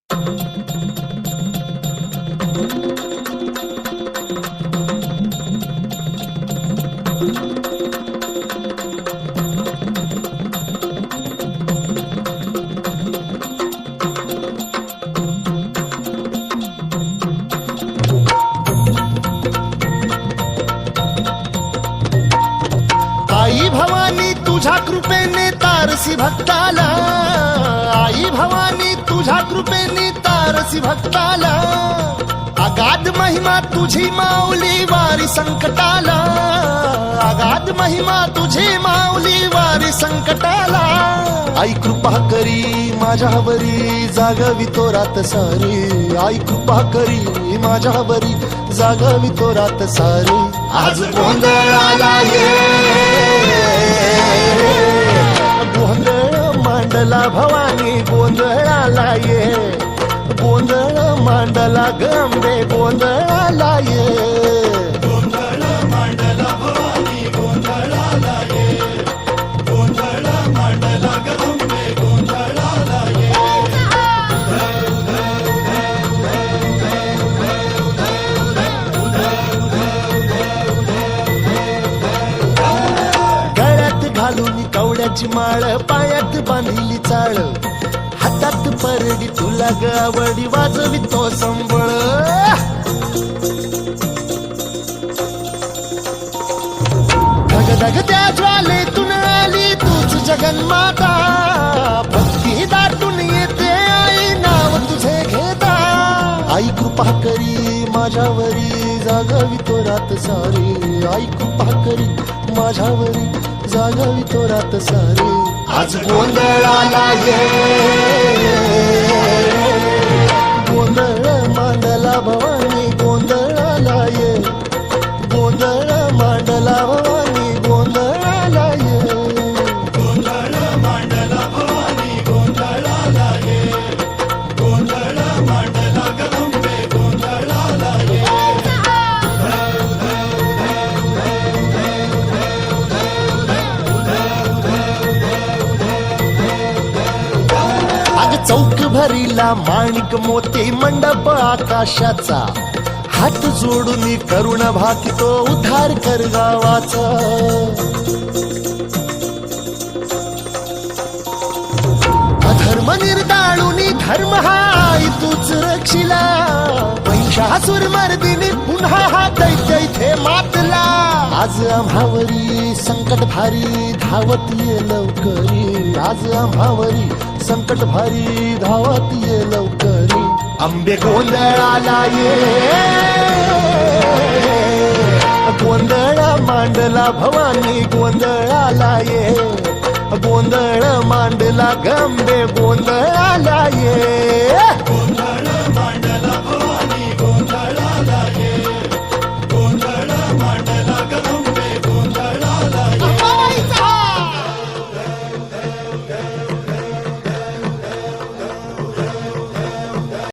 आई भवानी तुझ्या कृपेने तारसी भक्ताला, आई भवानी तुझ्या कृपेने तारसी भक्ताला, अगाध महिमा तुझी माऊली वारी संकटाला, अगाध महिमा तुझी माऊली वारी संकटाला. आई कृपा करी माझ्यावरी जागवी तो रात सारी, आई कृपा करी माझ्यावरी जागवी तो रात सारी. आज गोंधळाला ये, गोंधळ मांडला भवानी गोंधळाला ये, गोंधळ मांडला गंबे गोंधळाला ये, गोंधळ मांडला भवानी गोंधळाला ये, गोंधळ मांडला गंबे गोंधळाला ये. गळ्यात घालून कवड्याची माळ, पायात बांधिली चाळ, हातात परडी तुला ग आवडी वाजवी तो संबळ. धगधगत्या ज्वालेतून आली तूच जगन्माता, भक्ती दाटून येते आई नाव तुझे घेता. आई कृपा करी माझ्यावरी जागवी तो रात सारी, आई कृपा करी माझ्यावरी जागवी तो रात सारी. आज गोंधळाला ये, गोंधळ मांडला भवानी गोंधळाला ये, गोंधळ मांडला भवानी गोंधळाला ये, गोंधळ मांडला भवानी गोंधळाला ये, गोंधळ मांडला गंबे गोंधळाला ये. चौक भरीला माणिक मोती मंडप आकाशाचा, हात जोडून करुण भाकितो उद्धार कर गावाचा. अधर्म निर्दाळून धर्म हाय तूच रक्षिला, महिषासुर मर्दिनी पुन्हा हा दैत्य इथे मातला. आज आम्हावरी संकट भारी धावत ये लवकरी, आज आम्हावरी संकट भारी धावत ये लवकरी. आंबे गोंधळाला ये, गोंधळ मांडला भवानी गोंधळाला ये, गोंधळ मांडला गंबे गोंधळाला ये.